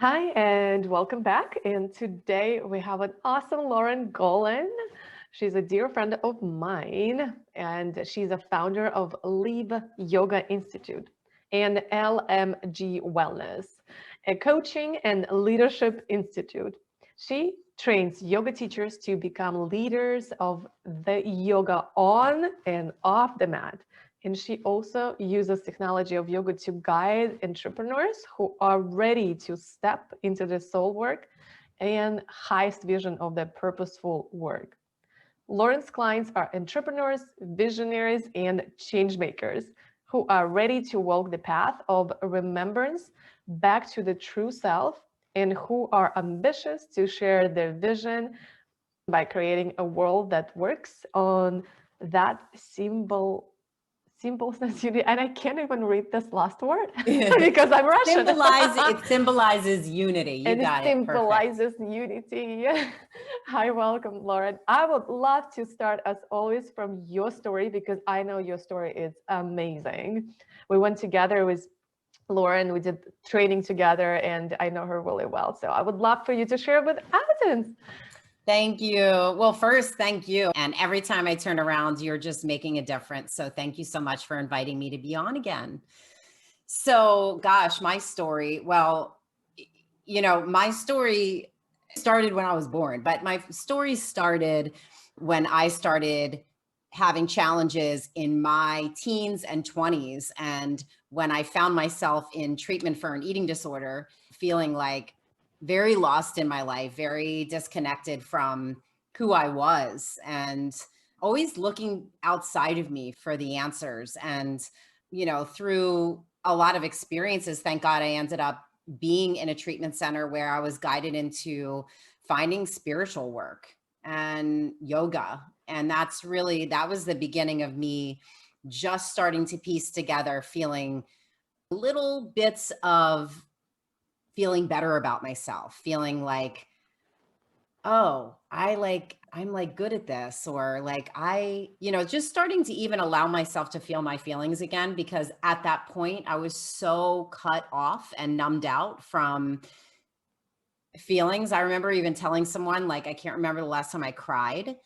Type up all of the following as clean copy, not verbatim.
Hi, and welcome back. And today we have an awesome Lauren Golen. She's a dear friend of mine, and she's a founder of Live Yoga Institute and LMG Wellness, a coaching and leadership institute. She trains yoga teachers to become leaders of the yoga on and off the mat. And she also uses technology of yoga to guide entrepreneurs who are ready to step into the soul work and highest vision of the purposeful work. Lauren's clients are entrepreneurs, visionaries, and change makers who are ready to walk the path of remembrance back to the true self and who are ambitious to share their vision by creating a world that works on that simpleness unity. And I can't even read this last word because I'm Russian. It symbolizes unity. You And it got it. Perfect. symbolizes unity. Hi, welcome, Lauren. I would love to start, as always, from your story because I know your story is amazing. We went together with Lauren, we did training together, and I know her really well. So I would love for you to share with audience. Thank you. Well, first, thank you. And every time I turn around, you're just making a difference. So thank you so much for inviting me to be on again. So, gosh, my story, well, my story started when I was born, but my story started when I started having challenges in my teens and 20s. And when I found myself in treatment for an eating disorder, feeling like very lost in my life, very disconnected from who I was, and always looking outside of me for the answers. And, through a lot of experiences, thank God I ended up being in a treatment center where I was guided into finding spiritual work and yoga. And that was the beginning of me just starting to piece together, feeling little bits of feeling better about myself, feeling like, oh, I'm like good at this, or like just starting to even allow myself to feel my feelings again, because at that point I was so cut off and numbed out from feelings. I remember even telling someone, like, I can't remember the last time I cried,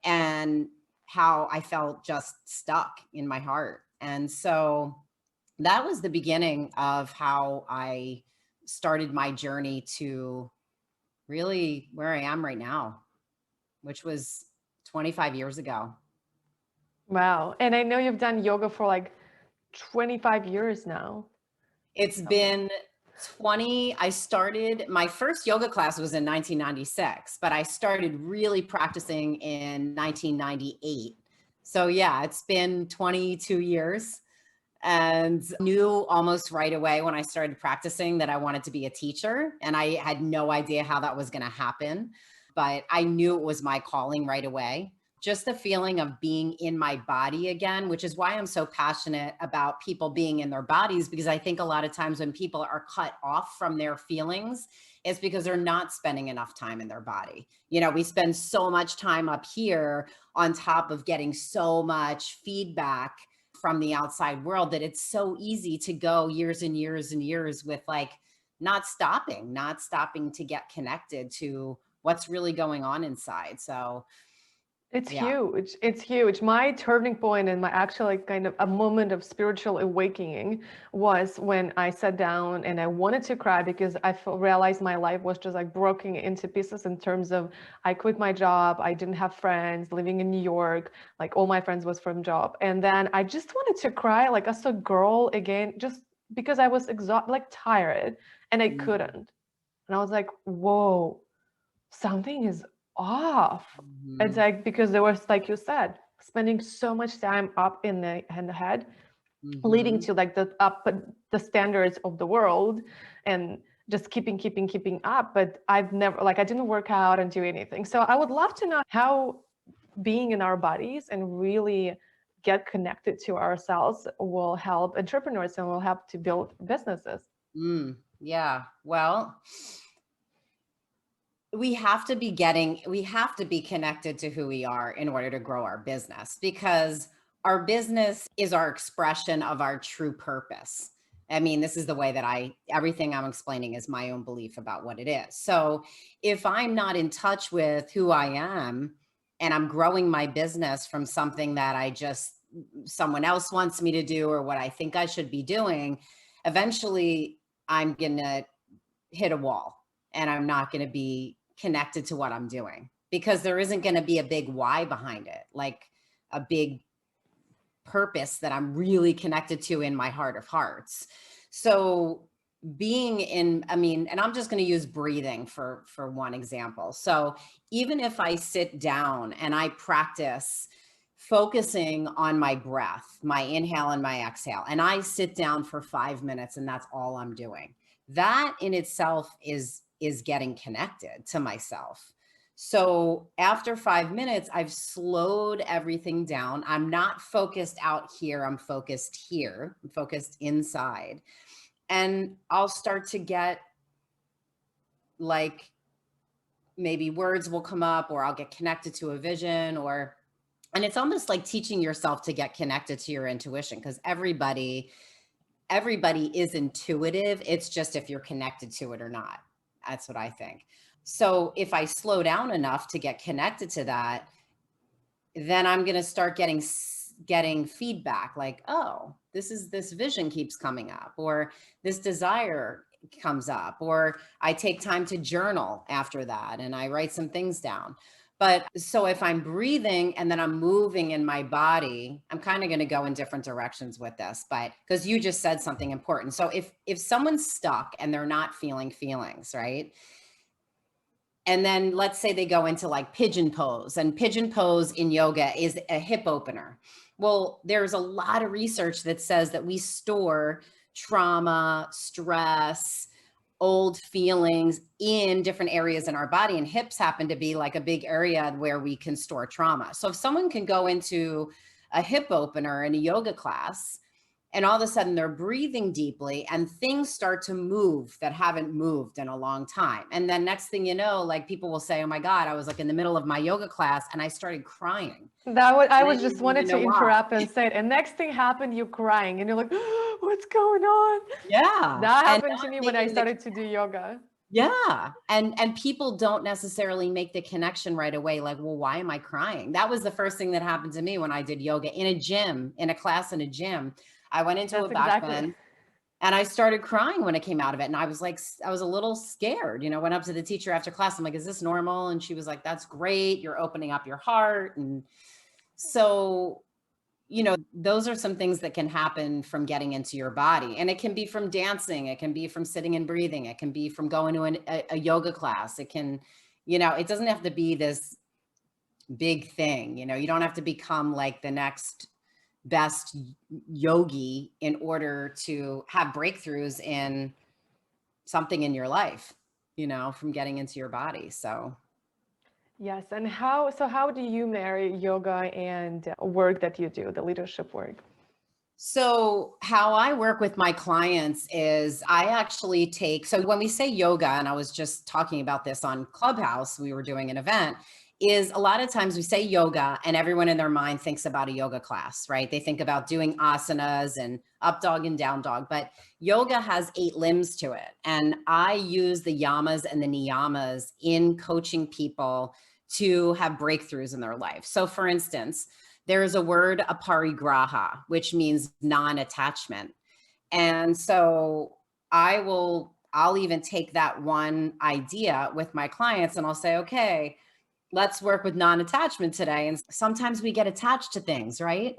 and how I felt just stuck in my heart. And so that was the beginning of how I started my journey to really where I am right now, which was 25 years ago. Wow. And I know you've done yoga for like 25 years now. It's been I started, my first yoga class was in 1996, but I started really practicing in 1998. So yeah, it's been 22 years, and knew almost right away when I started practicing that I wanted to be a teacher. And I had no idea how that was going to happen, but I knew it was my calling right away. Just the feeling of being in my body again, which is why I'm so passionate about people being in their bodies, because I think a lot of times when people are cut off from their feelings, it's because they're not spending enough time in their body. We spend so much time up here on top of getting so much feedback from the outside world that it's so easy to go years and years and years with like not stopping to get connected to what's really going on inside. So It's yeah. huge. It's huge. My turning point and my actual like kind of a moment of spiritual awakening was when I sat down and I wanted to cry because realized my life was just like broken into pieces in terms of I quit my job, I didn't have friends, living in New York, like all my friends was from job. And then I just wanted to cry like as a girl again, just because I was exhausted, like tired, and I Mhm. couldn't. And I was like, whoa, something is off. It's Mhm. like because there was, like you said, spending so much time up in the head, leading Mhm. to like the standards of the world, and just keeping up. But I've never like I didn't work out and do anything. So I would love to know how being in our bodies and really get connected to ourselves will help entrepreneurs and will help to build businesses. Yeah. Well, we have to be connected to who we are in order to grow our business, because our business is our expression of our true purpose. I mean, this is the way that everything I'm explaining is my own belief about what it is. So if I'm not in touch with who I am and I'm growing my business from something that someone else wants me to do or what I think I should be doing, eventually I'm going to hit a wall and I'm not going to be connected to what I'm doing because there isn't going to be a big why behind it, like a big purpose that I'm really connected to in my heart of hearts. So and I'm just going to use breathing for one example. So even if I sit down and I practice focusing on my breath, my inhale and my exhale, and I sit down for 5 minutes and that's all I'm doing, that in itself is getting connected to myself. So after 5 minutes, I've slowed everything down. I'm not focused out here. I'm focused here. I'm focused inside. And I'll start to get like maybe words will come up or I'll get connected to a vision and it's almost like teaching yourself to get connected to your intuition because everybody is intuitive. It's just if you're connected to it or not. That's what I think. So if I slow down enough to get connected to that, then I'm going to start getting feedback like, oh, this vision keeps coming up, or this desire comes up, or I take time to journal after that and I write some things down. But so if I'm breathing and then I'm moving in my body, I'm kind of going to go in different directions with this, but because you just said something important. So if someone's stuck and they're not feeling feelings, right? And then let's say they go into like pigeon pose, and pigeon pose in yoga is a hip opener. Well, there's a lot of research that says that we store trauma, stress, old feelings in different areas in our body, and hips happen to be like a big area where we can store trauma. So if someone can go into a hip opener in a yoga class and all of a sudden they're breathing deeply and things start to move that haven't moved in a long time. And then next thing you know, like people will say, oh my God, I was like in the middle of my yoga class and I started crying. I was just wanted to interrupt and say it. And next thing happened, you crying and you're like, oh, what's going on? Yeah. That happened to me when I started to do yoga. Yeah. And people don't necessarily make the connection right away. Like, well, why am I crying? That was the first thing that happened to me when I did yoga in a gym, in a class in a gym. I went into a back bend and I started crying when I came out of it. And I was a little scared, went up to the teacher after class. I'm like, is this normal? And she was like, that's great. You're opening up your heart. And so, those are some things that can happen from getting into your body. And it can be from dancing. It can be from sitting and breathing. It can be from going to a yoga class. It can, it doesn't have to be this big thing. You don't have to become like the next best yogi in order to have breakthroughs in something in your life, from getting into your body. So yes. And how do you marry yoga and work that you do, the leadership work? So how I work with my clients is I actually so when we say yoga, and I was just talking about this on Clubhouse, we were doing an event, is a lot of times we say yoga and everyone in their mind thinks about a yoga class, right? They think about doing asanas and up dog and down dog, but yoga has 8 limbs to it. And I use the yamas and the niyamas in coaching people to have breakthroughs in their life. So for instance, there is a word, aparigraha, which means non-attachment. And so I'll even take that one idea with my clients and I'll say, okay, let's work with non-attachment today. And sometimes we get attached to things, right?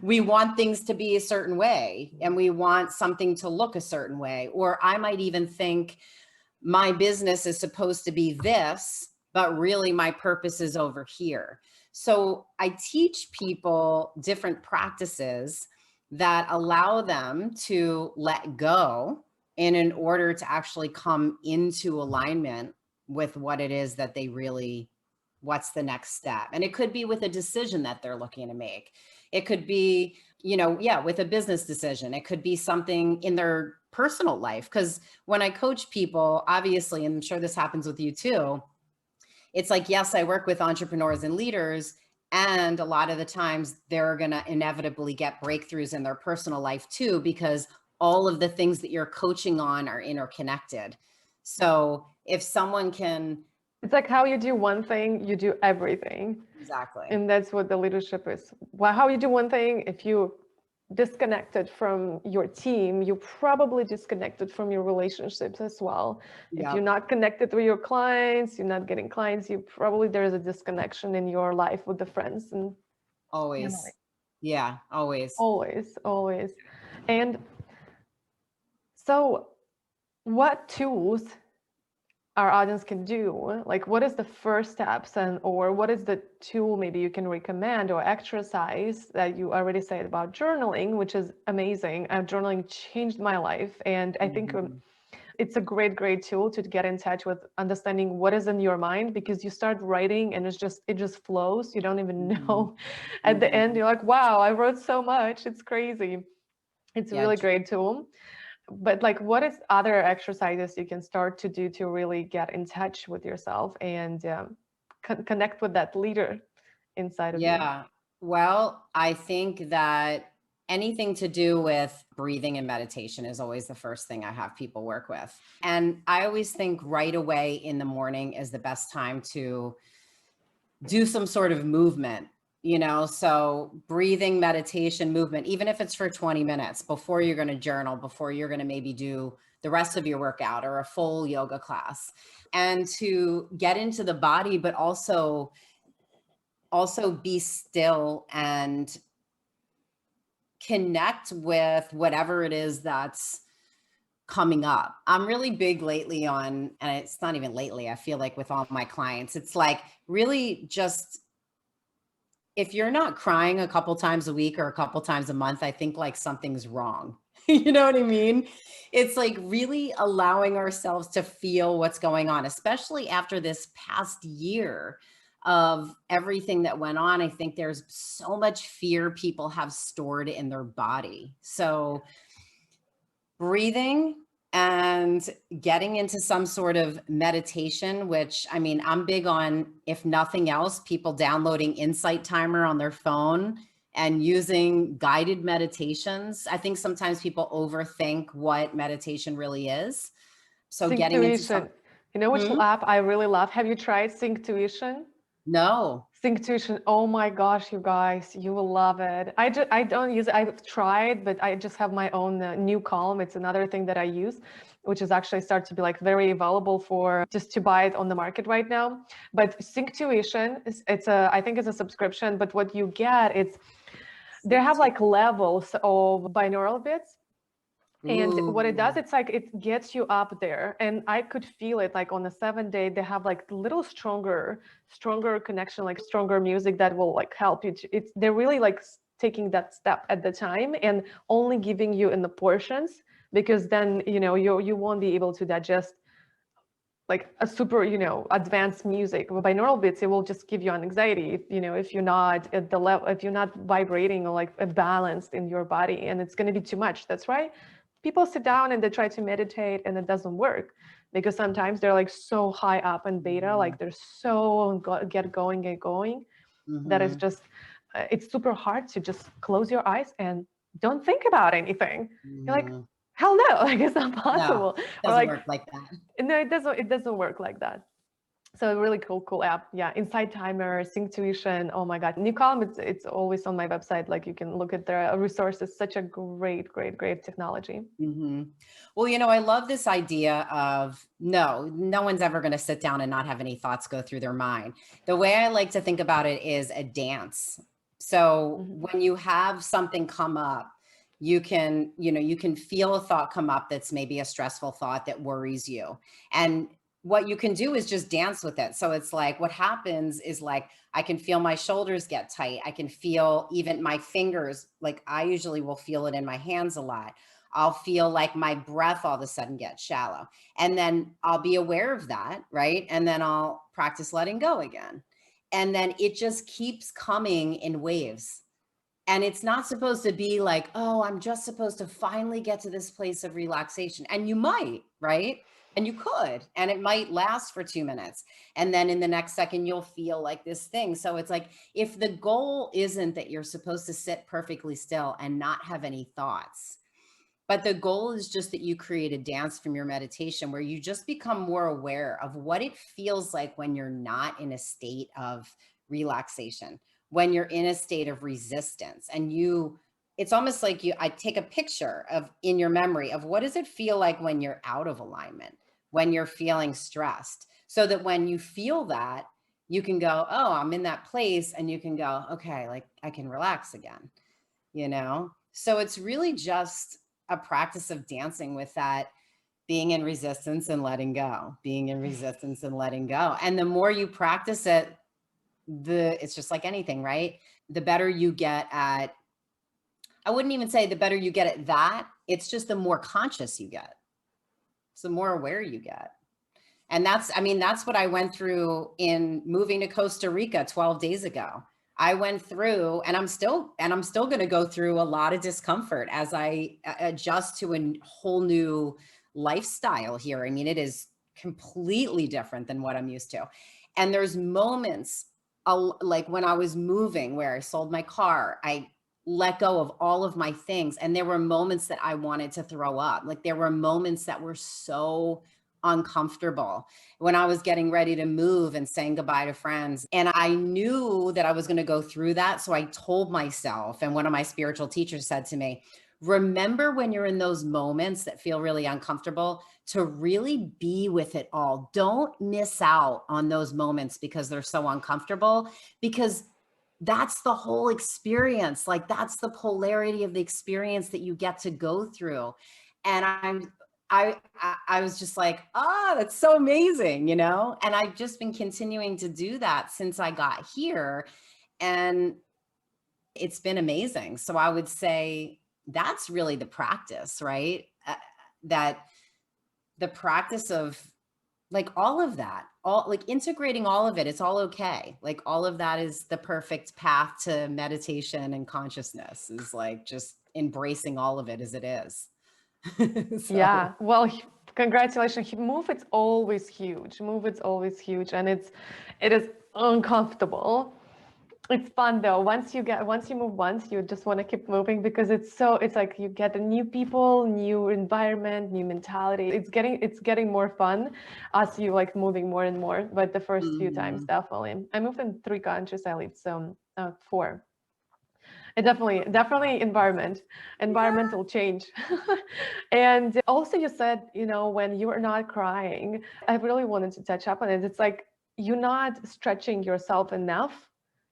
We want things to be a certain way and we want something to look a certain way. Or I might even think my business is supposed to be this, but really my purpose is over here. So I teach people different practices that allow them to let go in order to actually come into alignment with what it is that what's the next step. And it could be with a decision that they're looking to make. It could be, with a business decision. It could be something in their personal life. Because when I coach people, obviously, and I'm sure this happens with you too, it's like, yes, I work with entrepreneurs and leaders, and a lot of the times they're going to inevitably get breakthroughs in their personal life too, because all of the things that you're coaching on are interconnected. So if someone can, It's like how you do one thing, you do everything. exactly. And that's what the leadership is. Well, how you do one thing, if you disconnected from your team, you probably disconnected from your relationships as well. If you're Yep. not connected with your clients, you're not getting clients, you probably there's a disconnection in your life with the friends and family. Always. Yeah, always. Always, always. And so what tools our audience can do, like what is the first steps, and or what is the tool maybe you can recommend or exercise that you already said about journaling, which is amazing. Journaling changed my life, and I think Mhm. it's a great tool to get in touch with understanding what is in your mind, because you start writing and it just flows. You don't even Mhm. know. At the end Mhm. you're like, wow, I wrote so much, it's crazy. It's a Yeah, really great tool. But like, what is other exercises you can start to do to really get in touch with yourself and connect with that leader inside of you? yeah. Well, I think that anything to do with breathing and meditation is always the first thing I have people work with. And I always think right away in the morning is the best time to do some sort of movement, so breathing, meditation, movement, even if it's for 20 minutes before you're going to journal, before you're going to maybe do the rest of your workout or a full yoga class, and to get into the body, but also be still and connect with whatever it is that's coming up. I'm really big lately on, and it's not even lately, I feel like with all my clients, it's like really just, if you're not crying a couple times a week or a couple times a month, I think like something's wrong. You know what I mean? It's like really allowing ourselves to feel what's going on, especially after this past year of everything that went on. I think there's so much fear people have stored in their body. So breathing and getting into some sort of meditation, which, I mean, I'm big on, if nothing else, people downloading Insight Timer on their phone and using guided meditations. I think sometimes people overthink what meditation really is. So getting into some, Synctuition. You know which hmm? app I really love? Have you tried Synctuition? No. Synctuition. Oh my gosh, you guys, you will love it. I don't use it. I've tried, but I just have my own new Calm. It's another thing that I use, which is actually start to be like very available for just to buy it on the market right now. But Synctuition is I think it's a subscription, but what you get, it's they Sync have to. like levels of binaural bits. And what it does, Ooh. it's like it gets you up there. And I could feel it like on the 7th day, they have like little stronger connection, like stronger music that will like help you. They're really like taking that step at the time and only giving you in the portions, because then, you won't be able to digest like a super, advanced music. With binaural beats, it will just give you an anxiety if you're not at the level, if you're not vibrating or like balanced in your body, and it's going to be too much. That's why people sit down and they try to meditate and it doesn't work, because sometimes they're like so high up in beta, like they're so get going, that is Mm-hmm. just it's super hard to just close your eyes and don't think about anything. You're like, Mm-hmm. hell no, like it's not No, possible. Or doesn't like, work like that. no, it doesn't work like that. So a really cool app. Yeah, Insight Timer, Synctuition. Oh my God, new column. It's always on my website. Like you can look at their resources. Such a great technology. Hmm. Well, I love this idea of no one's ever going to sit down and not have any thoughts go through their mind. The way I like to think about it is a dance. So Mhm. when you have something come up, you can feel a thought come up that's maybe a stressful thought that worries you. And what you can do is just dance with it. So it's like what happens is like I can feel my shoulders get tight. I can feel even my fingers, like I usually will feel it in my hands a lot. I'll feel like my breath all of a sudden gets shallow. And then I'll be aware of that, right? And then I'll practice letting go again. And then it just keeps coming in waves. And it's not supposed to be like, oh, I'm just supposed to finally get to this place of relaxation. And you might, right? And you could, and it might last for 2 minutes. And then in the next second, you'll feel like this thing. So it's like, if the goal isn't that you're supposed to sit perfectly still and not have any thoughts, But the goal is just that you create a dance from your meditation where you just become more aware of what it feels like when you're not in a state of relaxation, when you're in a state of resistance. And it's almost like I take a picture of in your memory of what does it feel like when you're out of alignment, when you're feeling stressed, so that when you feel that, you can go, oh, I'm in that place. And you can go, okay, like I can relax again, you know? So it's really just a practice of dancing with that, being in resistance and letting go, being in resistance and letting go. And the more you practice it, it's just like anything, right? The better you get at, I wouldn't even say the better you get at that. It's just the more conscious you get. It's the more aware you get. And that's what I went through in moving to Costa Rica 12 days ago. I went through, and I'm still going to go through a lot of discomfort as I adjust to a whole new lifestyle here. I mean, it is completely different than what I'm used to. And there's moments like when I was moving where I sold my car, I let go of all of my things. And there were moments that I wanted to throw up. Like there were moments that were so uncomfortable when I was getting ready to move and saying goodbye to friends. And I knew that I was going to go through that. So I told myself, and one of my spiritual teachers said to me, remember when you're in those moments that feel really uncomfortable to really be with it all. Don't miss out on those moments because they're so uncomfortable, because that's the whole experience. Like that's the polarity of the experience that you get to go through. And I was just like, oh, that's so amazing, you know? And I've just been continuing to do that since I got here. And it's been amazing. So I would say that's really the practice, right? That the practice of like all of that, all like integrating all of it, it's all okay. Like all of that is the perfect path to meditation and consciousness, is like just embracing all of it as it is. Yeah, well, congratulations. Move, it's always huge. Move, it's always huge, and it is uncomfortable. It's fun though. Once you move once, you just want to keep moving because it's like you get new people, new environment, new mentality. It's getting more fun as you like moving more and more. But the first few times, definitely. I moved in 3 countries. I lived 4. It definitely environmental change. And also you said, when you are not crying, I really wanted to touch up on it. It's like you're not stretching yourself enough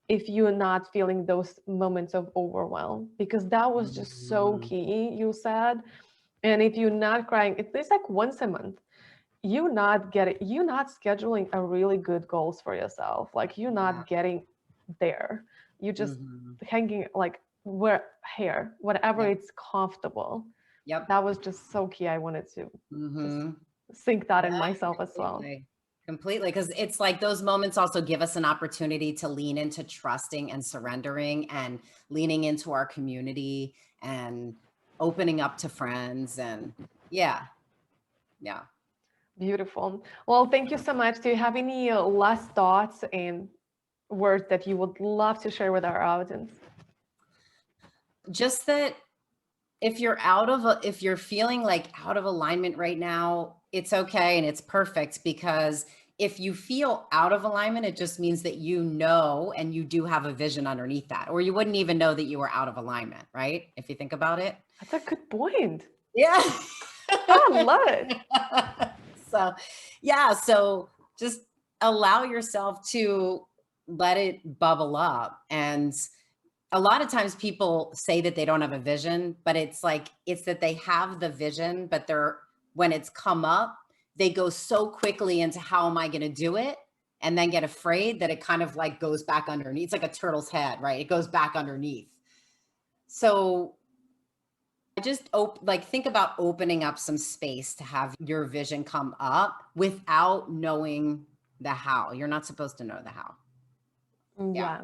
if you're not feeling those moments of overwhelm, because that was just so key, you said. And if you're not crying, at least like once a month, you're not scheduling a really good goals for yourself. Like you're not getting there. You just hanging like whatever it's comfortable. Yep. That was just so key. I wanted to just sink that in myself as well. Completely. Because it's like those moments also give us an opportunity to lean into trusting and surrendering and leaning into our community and opening up to friends. And yeah. Beautiful. Well, thank you so much. Do you have any last thoughts and words that you would love to share with our audience? Just that if you're if you're feeling like out of alignment right now, it's okay and it's perfect, because if you feel out of alignment, it just means that and you do have a vision underneath that, or you wouldn't even know that you were out of alignment, right? If you think about it. That's a good point. Yeah. I love it. So, yeah. So just allow yourself to let it bubble up. And a lot of times people say that they don't have a vision, but it's that they have the vision, but when it's come up, they go so quickly into how am I going to do it? And then get afraid that it kind of like goes back underneath. It's like a turtle's head, right? It goes back underneath. So just think about opening up some space to have your vision come up without knowing the how. You're not supposed to know the how. Yeah.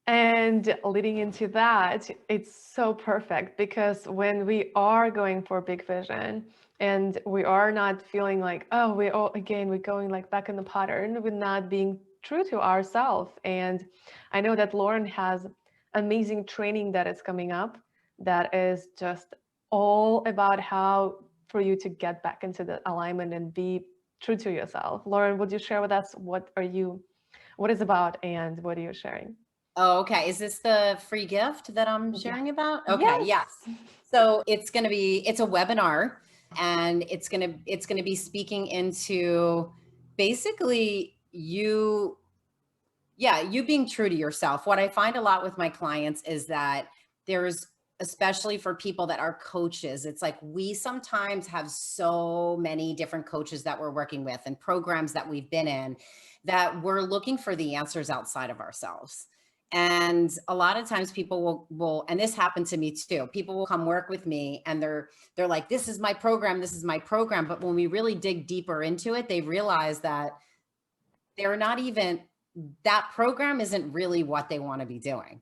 And leading into that, it's so perfect, because when we are going for big vision and we are not feeling like, oh, we're going like back in the pattern, we're not being true to ourselves. And I know that Lauren has amazing training that is coming up that is just all about how for you to get back into the alignment and be true to yourself. Lauren, would you share with us what is about and what are you sharing? Oh, okay. Is this the free gift that I'm Yeah. sharing about? Okay, Yes. yes. So it's a webinar, and it's gonna be speaking into basically you being true to yourself. What I find a lot with my clients is that there's, especially for people that are coaches, it's like we sometimes have so many different coaches that we're working with and programs that we've been in that we're looking for the answers outside of ourselves. And a lot of times people will, and this happened to me too, people will come work with me and they're like, this is my program, this is my program. But when we really dig deeper into it, they realize that they're not even, that program isn't really what they want to be doing.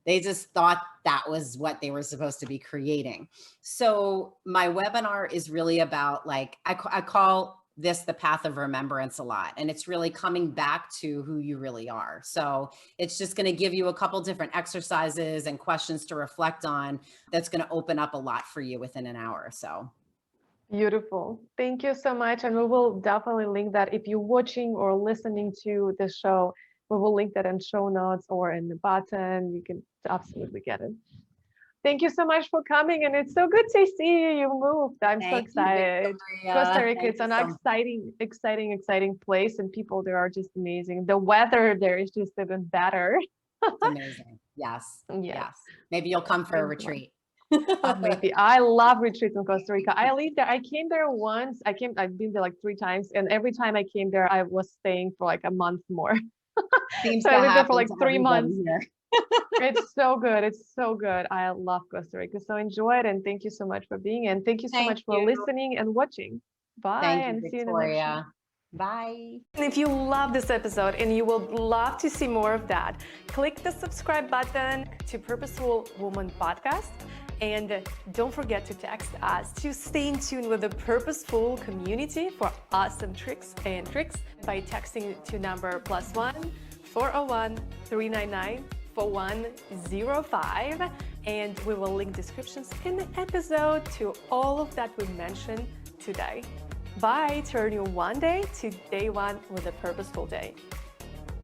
They just thought that was what they were supposed to be creating. So my webinar is really about, like, I call this the path of remembrance a lot. And it's really coming back to who you really are. So it's just going to give you a couple different exercises and questions to reflect on. That's going to open up a lot for you within an hour or so. Beautiful. Thank you so much. And we will definitely link that if you're watching or listening to the show, we will link that in show notes or in the button. You can absolutely get it. Thank you so much for coming. And it's so good to see you. You moved. I'm so excited. Costa Rica, it's an exciting place. And people there are just amazing. The weather there is just even better. It's amazing. Yes. Yes. Maybe you'll come for a retreat. Maybe. I love retreats in Costa Rica. I lived there. I came there once. I've been there like 3 times. And every time I came there, I was staying for like a month more. So I lived there for like 3 months. It's so good. It's so good. I love Costa Rica. So enjoy it. And thank you so much for being in. Thank you so much for listening and watching. Bye. Thank you, and see you in the next Viktoriia. show. Bye. And if you love this episode and you would love to see more of that, click the subscribe button to Purposeful Woman Podcast. And don't forget to text us to stay in tune with the Purposeful community for awesome tricks by texting to number +1 401 399 4105. And we will link descriptions in the episode to all of that we mentioned today. Bye. Turn your one day to day one with a purposeful day.